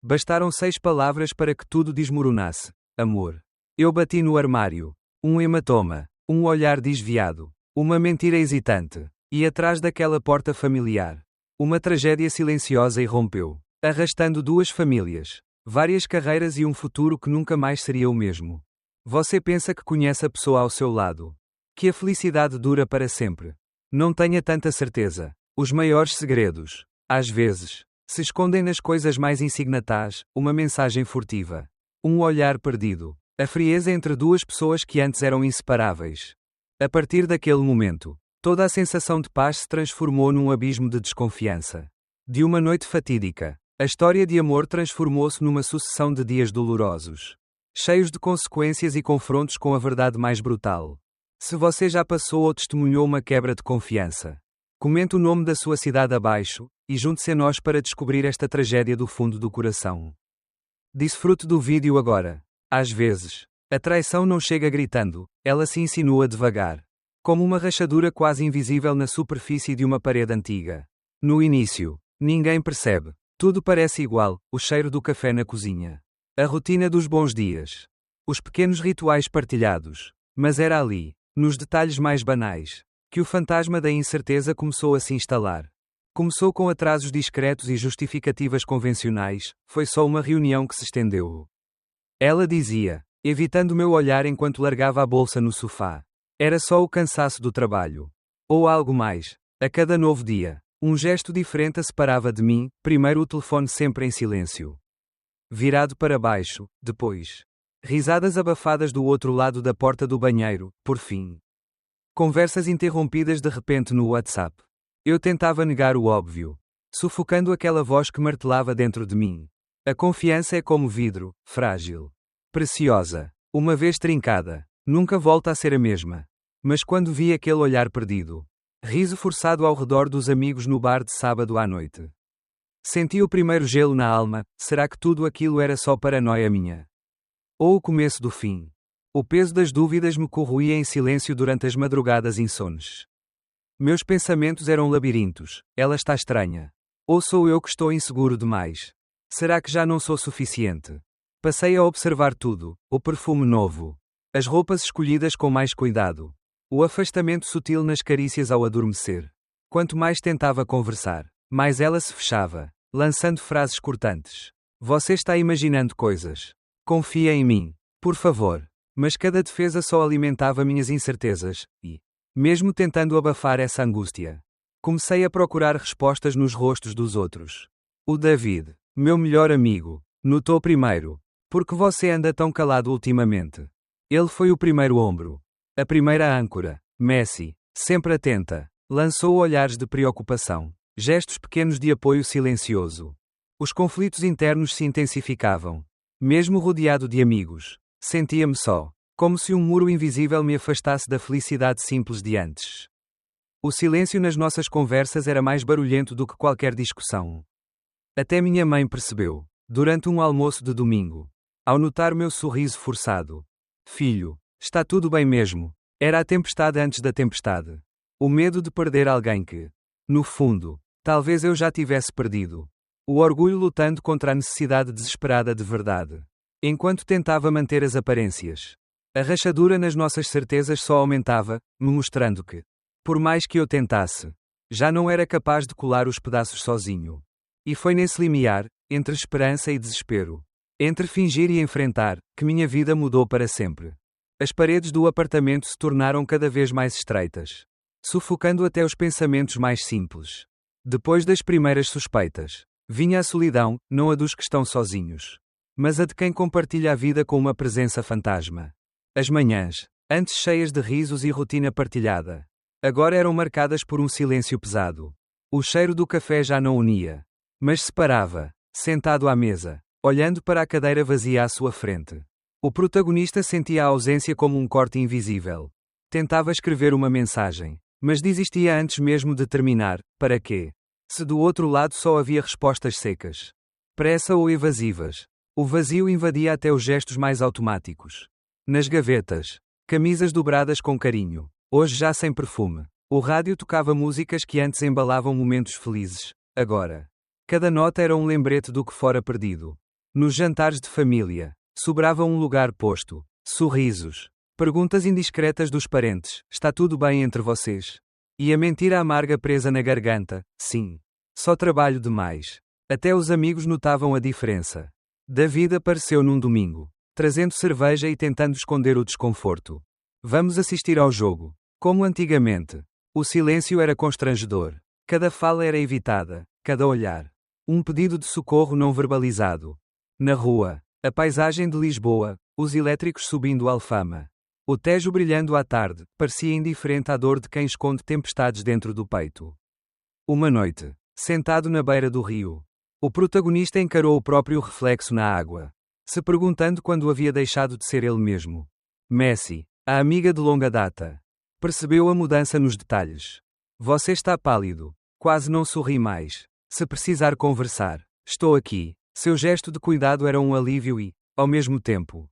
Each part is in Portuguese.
Bastaram 6 palavras para que tudo desmoronasse. Amor. Eu bati no armário. Um hematoma. Um olhar desviado. Uma mentira hesitante. E atrás daquela porta familiar, uma tragédia silenciosa irrompeu, arrastando 2 famílias, várias carreiras e um futuro que nunca mais seria o mesmo. Você pensa que conhece a pessoa ao seu lado, que a felicidade dura para sempre. Não tenha tanta certeza. Os maiores segredos, às vezes, se escondem nas coisas mais insignificantes, uma mensagem furtiva, um olhar perdido, a frieza entre 2 pessoas que antes eram inseparáveis. A partir daquele momento, toda a sensação de paz se transformou num abismo de desconfiança. De uma noite fatídica, a história de amor transformou-se numa sucessão de dias dolorosos, cheios de consequências e confrontos com a verdade mais brutal. Se você já passou ou testemunhou uma quebra de confiança, comente o nome da sua cidade abaixo, e junte-se a nós para descobrir esta tragédia do fundo do coração. Desfrute do vídeo agora. Às vezes, a traição não chega gritando, ela se insinua devagar, como uma rachadura quase invisível na superfície de uma parede antiga. No início, ninguém percebe. Tudo parece igual, o cheiro do café na cozinha, a rotina dos bons dias, os pequenos rituais partilhados. Mas era ali, nos detalhes mais banais, que o fantasma da incerteza começou a se instalar. Começou com atrasos discretos e justificativas convencionais, foi só uma reunião que se estendeu. Ela dizia, evitando meu olhar enquanto largava a bolsa no sofá. Era só o cansaço do trabalho. Ou algo mais. A cada novo dia, um gesto diferente a separava de mim, primeiro o telefone sempre em silêncio, virado para baixo, depois risadas abafadas do outro lado da porta do banheiro, por fim. Conversas interrompidas de repente no WhatsApp. Eu tentava negar o óbvio, sufocando aquela voz que martelava dentro de mim. A confiança é como vidro, frágil, preciosa. Uma vez trincada, nunca volta a ser a mesma. Mas quando vi aquele olhar perdido, riso forçado ao redor dos amigos no bar de sábado à noite, senti o primeiro gelo na alma. Será que tudo aquilo era só paranoia minha? Ou o começo do fim? O peso das dúvidas me corroía em silêncio durante as madrugadas insones. Meus pensamentos eram labirintos. Ela está estranha. Ou sou eu que estou inseguro demais? Será que já não sou suficiente? Passei a observar tudo: o perfume novo, as roupas escolhidas com mais cuidado, o afastamento sutil nas carícias ao adormecer. Quanto mais tentava conversar, mais ela se fechava, lançando frases cortantes. Você está imaginando coisas. Confia em mim, por favor. Mas cada defesa só alimentava minhas incertezas, e, mesmo tentando abafar essa angústia, comecei a procurar respostas nos rostos dos outros. O David, meu melhor amigo, notou primeiro. Por que você anda tão calado ultimamente? Ele foi o primeiro ombro, a primeira âncora. Messi, sempre atenta, lançou olhares de preocupação, gestos pequenos de apoio silencioso. Os conflitos internos se intensificavam. Mesmo rodeado de amigos, sentia-me só, como se um muro invisível me afastasse da felicidade simples de antes. O silêncio nas nossas conversas era mais barulhento do que qualquer discussão. Até minha mãe percebeu, durante um almoço de domingo, ao notar meu sorriso forçado. Filho, está tudo bem mesmo? Era a tempestade antes da tempestade. O medo de perder alguém que, no fundo, talvez eu já tivesse perdido. O orgulho lutando contra a necessidade desesperada de verdade. Enquanto tentava manter as aparências, a rachadura nas nossas certezas só aumentava, me mostrando que, por mais que eu tentasse, já não era capaz de colar os pedaços sozinho. E foi nesse limiar, entre esperança e desespero, entre fingir e enfrentar, que minha vida mudou para sempre. As paredes do apartamento se tornaram cada vez mais estreitas, sufocando até os pensamentos mais simples. Depois das primeiras suspeitas, vinha a solidão, não a dos que estão sozinhos, mas a de quem compartilha a vida com uma presença fantasma. As manhãs, antes cheias de risos e rotina partilhada, agora eram marcadas por um silêncio pesado. O cheiro do café já não unia, mas separava, sentado à mesa, olhando para a cadeira vazia à sua frente. O protagonista sentia a ausência como um corte invisível. Tentava escrever uma mensagem, mas desistia antes mesmo de terminar. Para quê? Se do outro lado só havia respostas secas, pressa ou evasivas. O vazio invadia até os gestos mais automáticos. Nas gavetas, camisas dobradas com carinho, hoje já sem perfume. O rádio tocava músicas que antes embalavam momentos felizes, agora. Cada nota era um lembrete do que fora perdido. Nos jantares de família, sobrava um lugar posto. Sorrisos. Perguntas indiscretas dos parentes: está tudo bem entre vocês? E a mentira amarga presa na garganta: sim. Só trabalho demais. Até os amigos notavam a diferença. David apareceu num domingo, trazendo cerveja e tentando esconder o desconforto. Vamos assistir ao jogo. Como antigamente. O silêncio era constrangedor. Cada fala era evitada, cada olhar. Um pedido de socorro não verbalizado. Na rua, a paisagem de Lisboa, os elétricos subindo Alfama. O Tejo brilhando à tarde, parecia indiferente à dor de quem esconde tempestades dentro do peito. Uma noite, sentado na beira do rio, o protagonista encarou o próprio reflexo na água, se perguntando quando havia deixado de ser ele mesmo. Messi, a amiga de longa data, percebeu a mudança nos detalhes. Você está pálido. Quase não sorri mais. Se precisar conversar, estou aqui. Seu gesto de cuidado era um alívio e, ao mesmo tempo,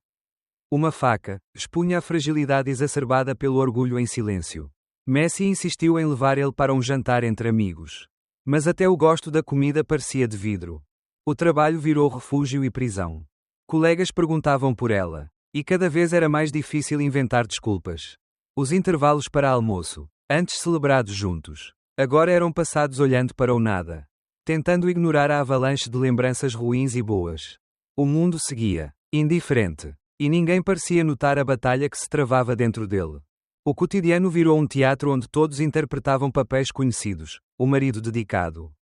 uma faca, expunha a fragilidade exacerbada pelo orgulho em silêncio. Messi insistiu em levar ele para um jantar entre amigos. Mas até o gosto da comida parecia de vidro. O trabalho virou refúgio e prisão. Colegas perguntavam por ela, e cada vez era mais difícil inventar desculpas. Os intervalos para almoço, antes celebrados juntos, agora eram passados olhando para o nada, tentando ignorar a avalanche de lembranças ruins e boas. O mundo seguia, indiferente, e ninguém parecia notar a batalha que se travava dentro dele. O cotidiano virou um teatro onde todos interpretavam papéis conhecidos: o marido dedicado,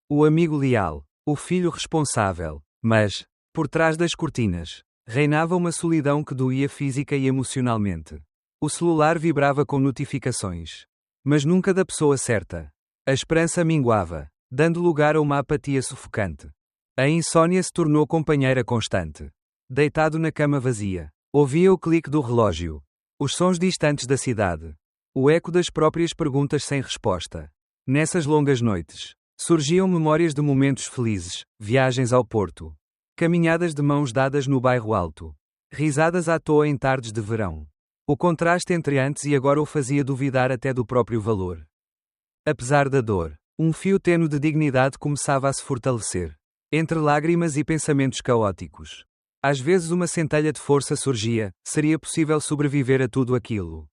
o amigo leal, o filho responsável. Mas, por trás das cortinas, reinava uma solidão que doía física e emocionalmente. O celular vibrava com notificações, mas nunca da pessoa certa. A esperança minguava, dando lugar a uma apatia sufocante. A insônia se tornou companheira constante. Deitado na cama vazia, ouvia o clique do relógio, os sons distantes da cidade, o eco das próprias perguntas sem resposta. Nessas longas noites, surgiam memórias de momentos felizes, viagens ao Porto, caminhadas de mãos dadas no bairro Alto, risadas à toa em tardes de verão. O contraste entre antes e agora o fazia duvidar até do próprio valor. Apesar da dor, um fio tênue de dignidade começava a se fortalecer, entre lágrimas e pensamentos caóticos. Às vezes uma centelha de força surgia: seria possível sobreviver a tudo aquilo?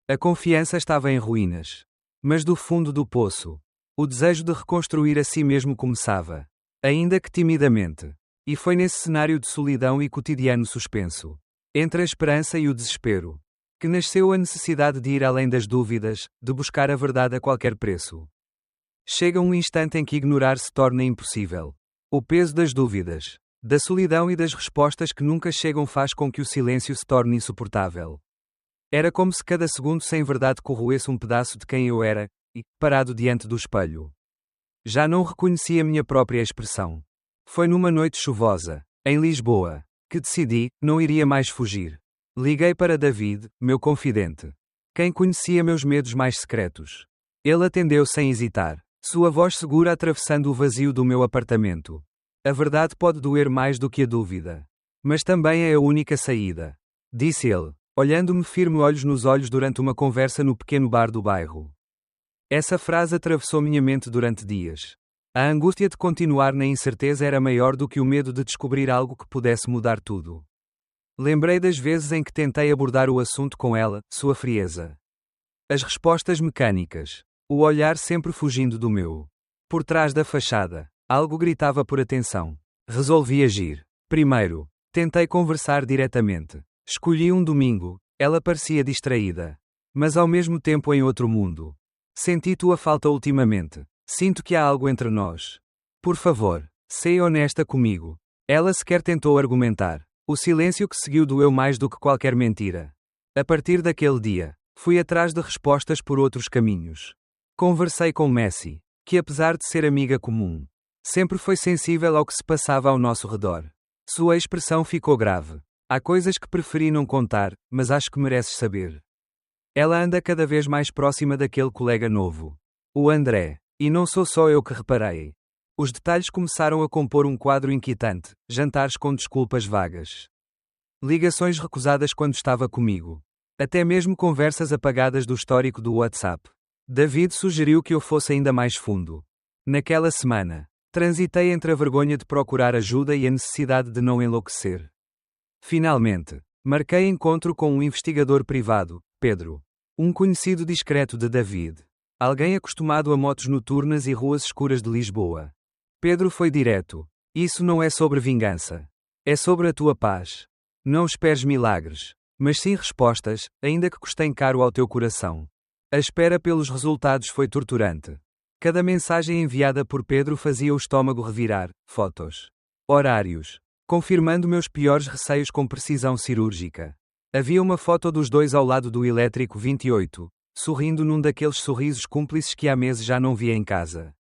A confiança estava em ruínas. Mas do fundo do poço, o desejo de reconstruir a si mesmo começava, ainda que timidamente. E foi nesse cenário de solidão e cotidiano suspenso, entre a esperança e o desespero, que nasceu a necessidade de ir além das dúvidas, de buscar a verdade a qualquer preço. Chega um instante em que ignorar se torna impossível. O peso das dúvidas, da solidão e das respostas que nunca chegam faz com que o silêncio se torne insuportável. Era como se cada segundo sem verdade corroesse um pedaço de quem eu era, e, parado diante do espelho, já não reconhecia minha própria expressão. Foi numa noite chuvosa, em Lisboa, que decidi, não iria mais fugir. Liguei para David, meu confidente, quem conhecia meus medos mais secretos. Ele atendeu sem hesitar, sua voz segura atravessando o vazio do meu apartamento. A verdade pode doer mais do que a dúvida. Mas também é a única saída, disse ele, olhando-me firme olhos nos olhos durante uma conversa no pequeno bar do bairro. Essa frase atravessou minha mente durante dias. A angústia de continuar na incerteza era maior do que o medo de descobrir algo que pudesse mudar tudo. Lembrei das vezes em que tentei abordar o assunto com ela, sua frieza. As respostas mecânicas. O olhar sempre fugindo do meu. Por trás da fachada, algo gritava por atenção. Resolvi agir. Primeiro, tentei conversar diretamente. Escolhi um domingo, ela parecia distraída. Mas ao mesmo tempo em outro mundo. Senti tua falta ultimamente. Sinto que há algo entre nós. Por favor, seja honesta comigo. Ela sequer tentou argumentar. O silêncio que seguiu doeu mais do que qualquer mentira. A partir daquele dia, fui atrás de respostas por outros caminhos. Conversei com Messi, que apesar de ser amiga comum, sempre foi sensível ao que se passava ao nosso redor. Sua expressão ficou grave. Há coisas que preferi não contar, mas acho que mereces saber. Ela anda cada vez mais próxima daquele colega novo, o André, e não sou só eu que reparei. Os detalhes começaram a compor um quadro inquietante, jantares com desculpas vagas, ligações recusadas quando estava comigo, até mesmo conversas apagadas do histórico do WhatsApp. David sugeriu que eu fosse ainda mais fundo. Naquela semana, Transitei entre a vergonha de procurar ajuda e a necessidade de não enlouquecer. Finalmente, marquei encontro com um investigador privado, Pedro. Um conhecido discreto de David. Alguém acostumado a motos noturnas e ruas escuras de Lisboa. Pedro foi direto. Isso não é sobre vingança. É sobre a tua paz. Não esperes milagres, mas sim respostas, ainda que custem caro ao teu coração. A espera pelos resultados foi torturante. Cada mensagem enviada por Pedro fazia o estômago revirar, fotos. Horários. Confirmando meus piores receios com precisão cirúrgica. Havia uma foto dos dois ao lado do elétrico 28, sorrindo num daqueles sorrisos cúmplices que há meses já não via em casa.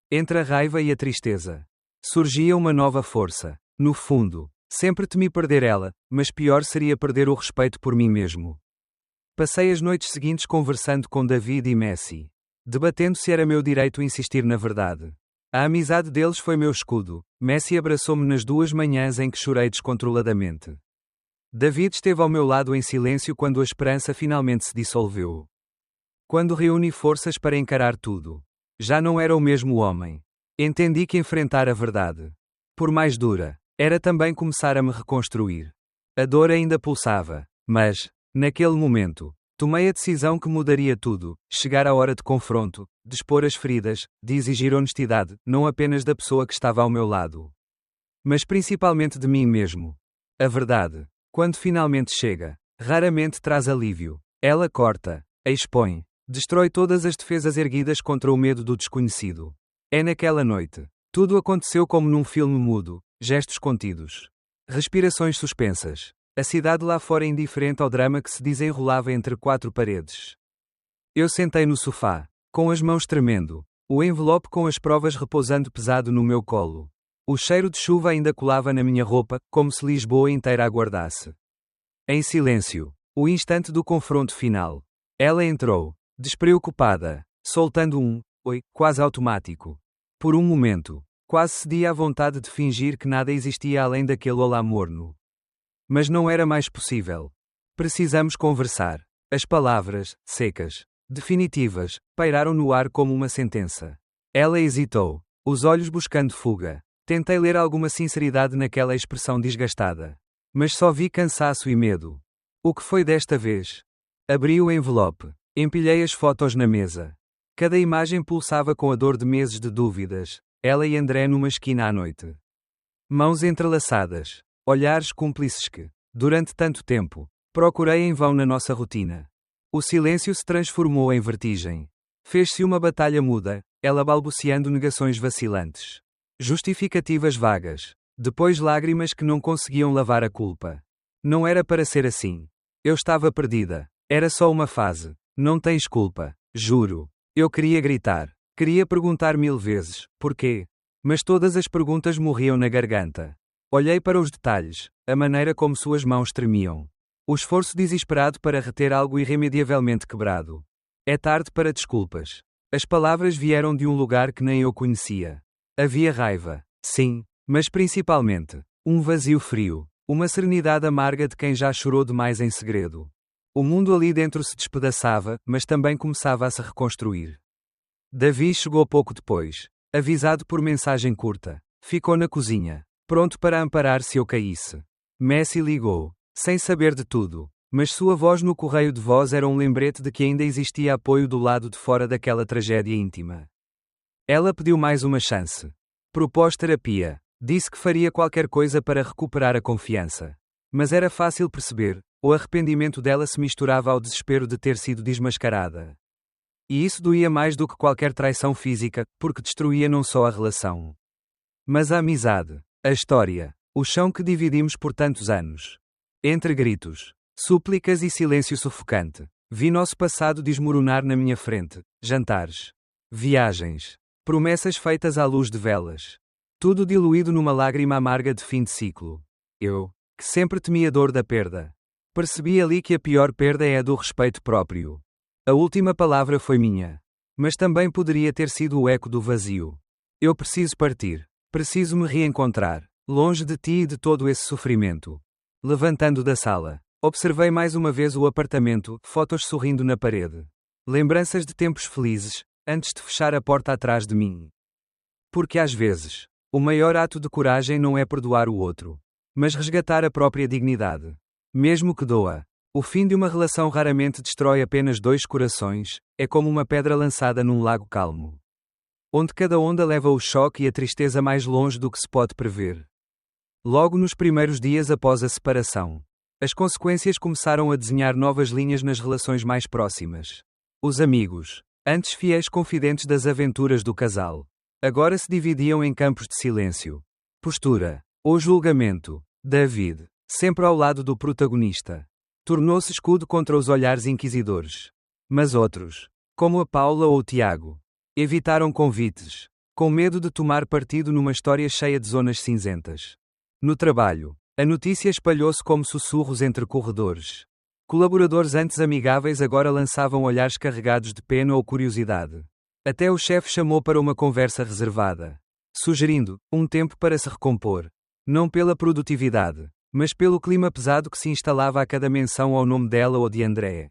Entre a raiva e a tristeza, surgia uma nova força. No fundo, sempre temi perder ela, mas pior seria perder o respeito por mim mesmo. Passei as noites seguintes conversando com David e Messi, debatendo se era meu direito insistir na verdade. A amizade deles foi meu escudo. Messi abraçou-me nas 2 manhãs em que chorei descontroladamente. David esteve ao meu lado em silêncio quando a esperança finalmente se dissolveu. Quando reuni forças para encarar tudo, já não era o mesmo homem. Entendi que enfrentar a verdade, por mais dura, era também começar a me reconstruir. A dor ainda pulsava, mas, naquele momento, tomei a decisão que mudaria tudo, chegar à hora de confronto, de expor as feridas, de exigir honestidade, não apenas da pessoa que estava ao meu lado, mas principalmente de mim mesmo. A verdade, quando finalmente chega, raramente traz alívio. Ela corta, expõe, destrói todas as defesas erguidas contra o medo do desconhecido. É naquela noite. Tudo aconteceu como num filme mudo, gestos contidos, respirações suspensas. A cidade lá fora indiferente ao drama que se desenrolava entre 4 paredes. Eu sentei no sofá, com as mãos tremendo, o envelope com as provas repousando pesado no meu colo. O cheiro de chuva ainda colava na minha roupa, como se Lisboa inteira aguardasse. Em silêncio, o instante do confronto final. Ela entrou, despreocupada, soltando um oi, quase automático. Por um momento, quase cedi à vontade de fingir que nada existia além daquele olá morno. Mas não era mais possível. Precisamos conversar. As palavras, secas, definitivas, pairaram no ar como uma sentença. Ela hesitou, os olhos buscando fuga. Tentei ler alguma sinceridade naquela expressão desgastada. Mas só vi cansaço e medo. O que foi desta vez? Abri o envelope. Empilhei as fotos na mesa. Cada imagem pulsava com a dor de meses de dúvidas. Ela e André numa esquina à noite. Mãos entrelaçadas. Olhares cúmplices que, durante tanto tempo, procurei em vão na nossa rotina. O silêncio se transformou em vertigem. Fez-se uma batalha muda, ela balbuciando negações vacilantes. Justificativas vagas. Depois lágrimas que não conseguiam lavar a culpa. Não era para ser assim. Eu estava perdida. Era só uma fase. Não tens culpa, juro. Eu queria gritar. Queria perguntar 1000 vezes, porquê? Mas todas as perguntas morriam na garganta. Olhei para os detalhes, a maneira como suas mãos tremiam. O esforço desesperado para reter algo irremediavelmente quebrado. É tarde para desculpas. As palavras vieram de um lugar que nem eu conhecia. Havia raiva, sim, mas principalmente, um vazio frio, uma serenidade amarga de quem já chorou demais em segredo. O mundo ali dentro se despedaçava, mas também começava a se reconstruir. Davi chegou pouco depois, avisado por mensagem curta. Ficou na cozinha, pronto para amparar se eu caísse. Messi ligou, sem saber de tudo, mas sua voz no correio de voz era um lembrete de que ainda existia apoio do lado de fora daquela tragédia íntima. Ela pediu mais uma chance. Propôs terapia. Disse que faria qualquer coisa para recuperar a confiança. Mas era fácil perceber, o arrependimento dela se misturava ao desespero de ter sido desmascarada. E isso doía mais do que qualquer traição física, porque destruía não só a relação, mas a amizade, a história, o chão que dividimos por tantos anos. Entre gritos, súplicas e silêncio sufocante, vi nosso passado desmoronar na minha frente, jantares, viagens, promessas feitas à luz de velas. Tudo diluído numa lágrima amarga de fim de ciclo. Eu, que sempre temi a dor da perda, percebi ali que a pior perda é a do respeito próprio. A última palavra foi minha. Mas também poderia ter sido o eco do vazio. Eu preciso partir. Preciso me reencontrar, longe de ti e de todo esse sofrimento. Levantando da sala, observei mais uma vez o apartamento, fotos sorrindo na parede. Lembranças de tempos felizes, antes de fechar a porta atrás de mim. Porque às vezes, o maior ato de coragem não é perdoar o outro, mas resgatar a própria dignidade. Mesmo que doa. O fim de uma relação raramente destrói apenas dois corações, é como uma pedra lançada num lago calmo, onde cada onda leva o choque e a tristeza mais longe do que se pode prever. Logo nos primeiros dias após a separação, as consequências começaram a desenhar novas linhas nas relações mais próximas. Os amigos, antes fiéis confidentes das aventuras do casal, agora se dividiam em campos de silêncio, postura ou julgamento. David, sempre ao lado do protagonista, tornou-se escudo contra os olhares inquisidores. Mas outros, como a Paula ou o Tiago, evitaram convites, com medo de tomar partido numa história cheia de zonas cinzentas. No trabalho, a notícia espalhou-se como sussurros entre corredores. Colaboradores antes amigáveis agora lançavam olhares carregados de pena ou curiosidade. Até o chefe chamou para uma conversa reservada, sugerindo um tempo para se recompor. Não pela produtividade, mas pelo clima pesado que se instalava a cada menção ao nome dela ou de André.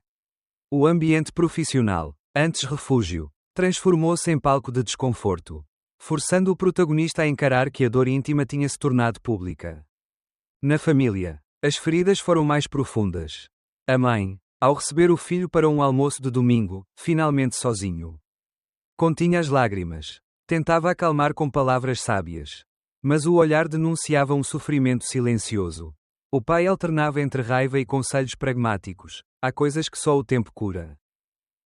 O ambiente profissional, antes refúgio, transformou-se em palco de desconforto, forçando o protagonista a encarar que a dor íntima tinha se tornado pública. Na família, as feridas foram mais profundas. A mãe, ao receber o filho para um almoço de domingo, finalmente sozinho, continha as lágrimas, tentava acalmar com palavras sábias, mas o olhar denunciava um sofrimento silencioso. O pai alternava entre raiva e conselhos pragmáticos: há coisas que só o tempo cura.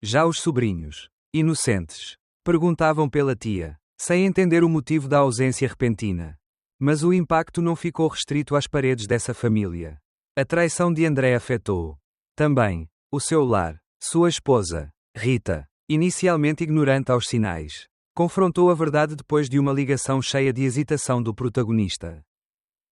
Já os sobrinhos, inocentes, perguntavam pela tia, sem entender o motivo da ausência repentina. Mas o impacto não ficou restrito às paredes dessa família. A traição de André afetou também o seu lar. Sua esposa, Rita, inicialmente ignorante aos sinais, confrontou a verdade depois de uma ligação cheia de hesitação do protagonista.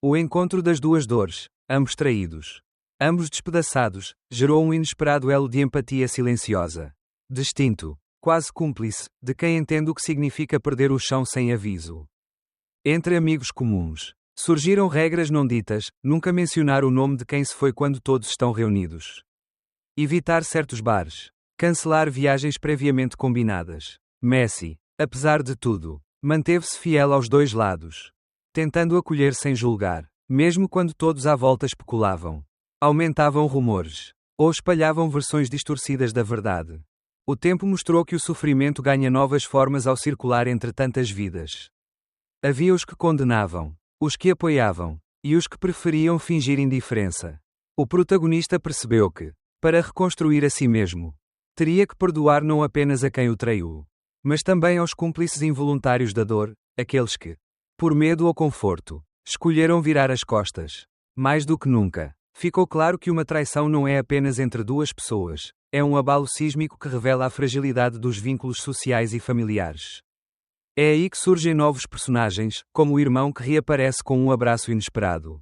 O encontro das duas dores, ambos traídos, ambos despedaçados, gerou um inesperado elo de empatia silenciosa, distinto, quase cúmplice, de quem entende o que significa perder o chão sem aviso. Entre amigos comuns, surgiram regras não ditas: nunca mencionar o nome de quem se foi quando todos estão reunidos. Evitar certos bares. Cancelar viagens previamente combinadas. Messi, apesar de tudo, manteve-se fiel aos dois lados, tentando acolher sem julgar, mesmo quando todos à volta especulavam, aumentavam rumores, ou espalhavam versões distorcidas da verdade. O tempo mostrou que o sofrimento ganha novas formas ao circular entre tantas vidas. Havia os que condenavam, os que apoiavam, e os que preferiam fingir indiferença. O protagonista percebeu que, para reconstruir a si mesmo, teria que perdoar não apenas a quem o traiu, mas também aos cúmplices involuntários da dor, aqueles que, por medo ou conforto, escolheram virar as costas. Mais do que nunca, ficou claro que uma traição não é apenas entre duas pessoas, é um abalo sísmico que revela a fragilidade dos vínculos sociais e familiares. É aí que surgem novos personagens, como o irmão que reaparece com um abraço inesperado,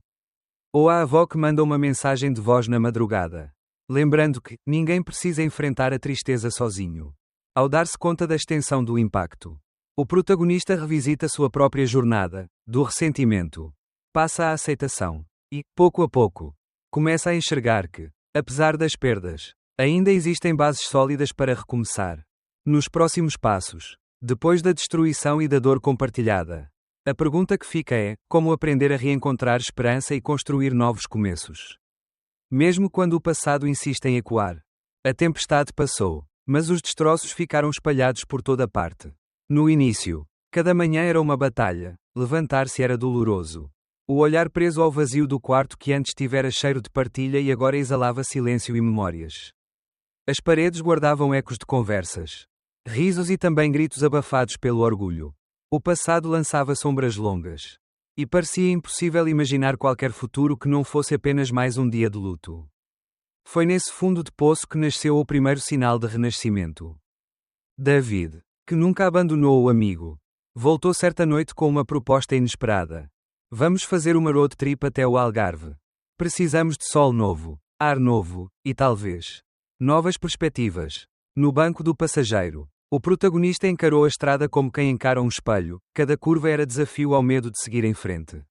ou a avó que manda uma mensagem de voz na madrugada, lembrando que ninguém precisa enfrentar a tristeza sozinho. Ao dar-se conta da extensão do impacto, o protagonista revisita sua própria jornada, do ressentimento, passa à aceitação, e, pouco a pouco, começa a enxergar que, apesar das perdas, ainda existem bases sólidas para recomeçar. Nos próximos passos, depois da destruição e da dor compartilhada, a pergunta que fica é: como aprender a reencontrar esperança e construir novos começos? Mesmo quando o passado insiste em ecoar. A tempestade passou, mas os destroços ficaram espalhados por toda parte. No início, cada manhã era uma batalha, levantar-se era doloroso. O olhar preso ao vazio do quarto que antes tivera cheiro de partilha e agora exalava silêncio e memórias. As paredes guardavam ecos de conversas, risos e também gritos abafados pelo orgulho. O passado lançava sombras longas, e parecia impossível imaginar qualquer futuro que não fosse apenas mais um dia de luto. Foi nesse fundo de poço que nasceu o primeiro sinal de renascimento. David, que nunca abandonou o amigo, voltou certa noite com uma proposta inesperada. Vamos fazer uma road trip até o Algarve. Precisamos de sol novo, ar novo, e talvez novas perspectivas. No banco do passageiro, o protagonista encarou a estrada como quem encara um espelho, cada curva era desafio ao medo de seguir em frente.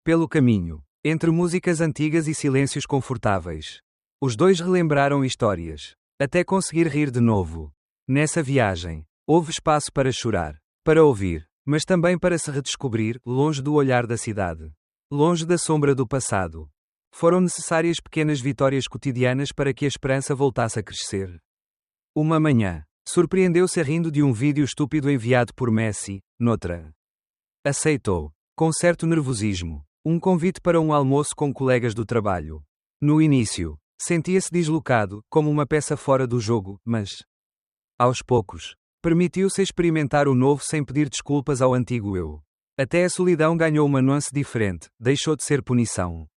Pelo caminho, entre músicas antigas e silêncios confortáveis, os dois relembraram histórias, até conseguir rir de novo. Nessa viagem, houve espaço para chorar, para ouvir, mas também para se redescobrir, longe do olhar da cidade. Longe da sombra do passado. Foram necessárias pequenas vitórias cotidianas para que a esperança voltasse a crescer. Uma manhã, surpreendeu-se rindo de um vídeo estúpido enviado por Messi, noutra. Aceitou, com certo nervosismo, um convite para um almoço com colegas do trabalho. No início, sentia-se deslocado, como uma peça fora do jogo, mas, aos poucos, permitiu-se experimentar o novo sem pedir desculpas ao antigo eu. Até a solidão ganhou uma nuance diferente, deixou de ser punição.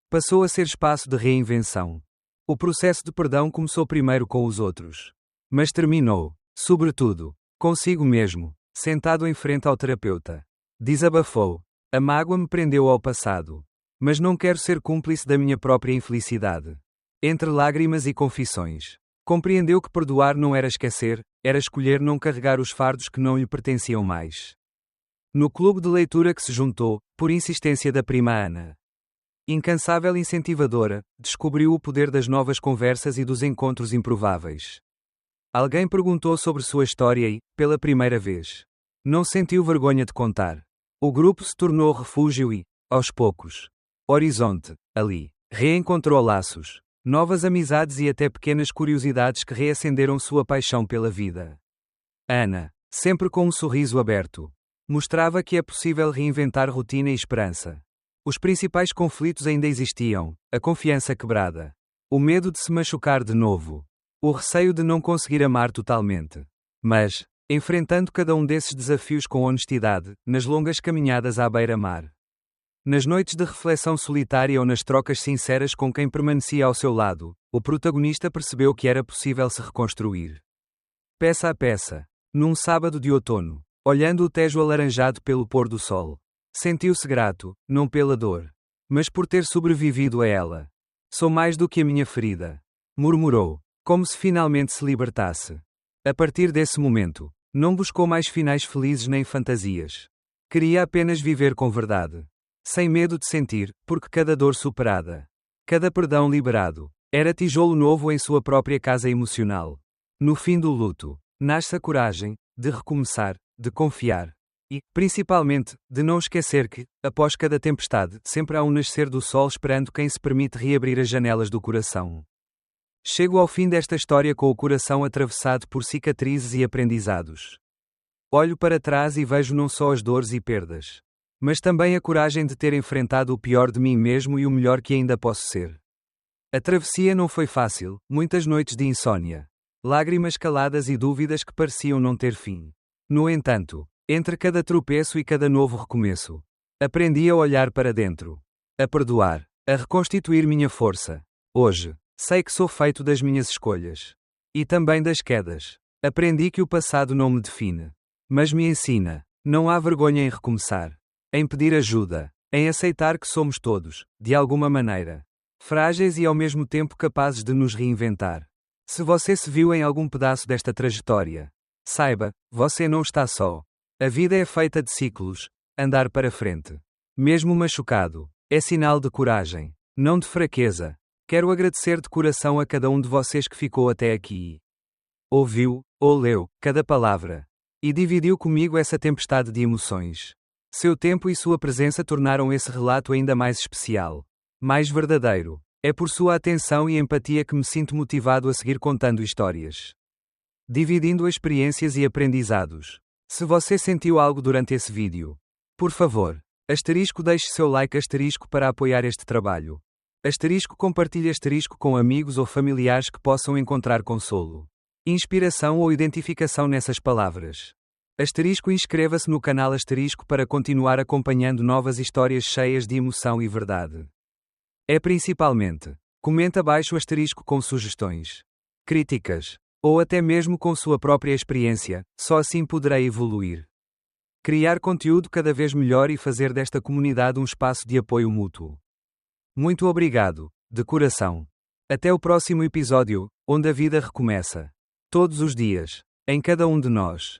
Passou a ser espaço de reinvenção. O processo de perdão começou primeiro com os outros. Mas terminou, sobretudo, consigo mesmo, sentado em frente ao terapeuta. Desabafou. A mágoa me prendeu ao passado. Mas não quero ser cúmplice da minha própria infelicidade. Entre lágrimas e confissões, compreendeu que perdoar não era esquecer, era escolher não carregar os fardos que não lhe pertenciam mais. No clube de leitura que se juntou, por insistência da prima Ana, incansável incentivadora, descobriu o poder das novas conversas e dos encontros improváveis. Alguém perguntou sobre sua história e, pela primeira vez, não sentiu vergonha de contar. O grupo se tornou refúgio e, aos poucos, horizonte, ali, reencontrou laços, novas amizades e até pequenas curiosidades que reacenderam sua paixão pela vida. Ana, sempre com um sorriso aberto, mostrava que é possível reinventar rotina e esperança. Os principais conflitos ainda existiam, a confiança quebrada, o medo de se machucar de novo, o receio de não conseguir amar totalmente. Mas, enfrentando cada um desses desafios com honestidade, nas longas caminhadas à beira-mar, nas noites de reflexão solitária ou nas trocas sinceras com quem permanecia ao seu lado, o protagonista percebeu que era possível se reconstruir. Peça a peça. Num sábado de outono, olhando o Tejo alaranjado pelo pôr do sol, sentiu-se grato, não pela dor, mas por ter sobrevivido a ela. Sou mais do que a minha ferida, murmurou, como se finalmente se libertasse. A partir desse momento, não buscou mais finais felizes nem fantasias. Queria apenas viver com verdade. Sem medo de sentir, porque cada dor superada, cada perdão liberado, era tijolo novo em sua própria casa emocional. No fim do luto, nasce a coragem, de recomeçar, de confiar. E, principalmente, de não esquecer que, após cada tempestade, sempre há um nascer do sol esperando quem se permite reabrir as janelas do coração. Chego ao fim desta história com o coração atravessado por cicatrizes e aprendizados. Olho para trás e vejo não só as dores e perdas, mas também a coragem de ter enfrentado o pior de mim mesmo e o melhor que ainda posso ser. A travessia não foi fácil, muitas noites de insônia, lágrimas caladas e dúvidas que pareciam não ter fim. No entanto, entre cada tropeço e cada novo recomeço, aprendi a olhar para dentro, a perdoar, a reconstituir minha força. Hoje, sei que sou feito das minhas escolhas. E também das quedas. Aprendi que o passado não me define, mas me ensina. Não há vergonha em recomeçar, em pedir ajuda, em aceitar que somos todos, de alguma maneira, frágeis e ao mesmo tempo capazes de nos reinventar. Se você se viu em algum pedaço desta trajetória, saiba, você não está só. A vida é feita de ciclos, andar para frente. Mesmo machucado, é sinal de coragem, não de fraqueza. Quero agradecer de coração a cada um de vocês que ficou até aqui. Ouviu, ou leu, cada palavra. E dividiu comigo essa tempestade de emoções. Seu tempo e sua presença tornaram esse relato ainda mais especial. Mais verdadeiro. É por sua atenção e empatia que me sinto motivado a seguir contando histórias. Dividindo experiências e aprendizados. Se você sentiu algo durante esse vídeo, por favor, deixe seu like para apoiar este trabalho. Compartilhe com amigos ou familiares que possam encontrar consolo, inspiração ou identificação nessas palavras. Inscreva-se no canal para continuar acompanhando novas histórias cheias de emoção e verdade. Principalmente, comente abaixo com sugestões, críticas, ou até mesmo com sua própria experiência, só assim poderei evoluir. Criar conteúdo cada vez melhor e fazer desta comunidade um espaço de apoio mútuo. Muito obrigado, de coração. Até o próximo episódio, onde a vida recomeça. Todos os dias, em cada um de nós.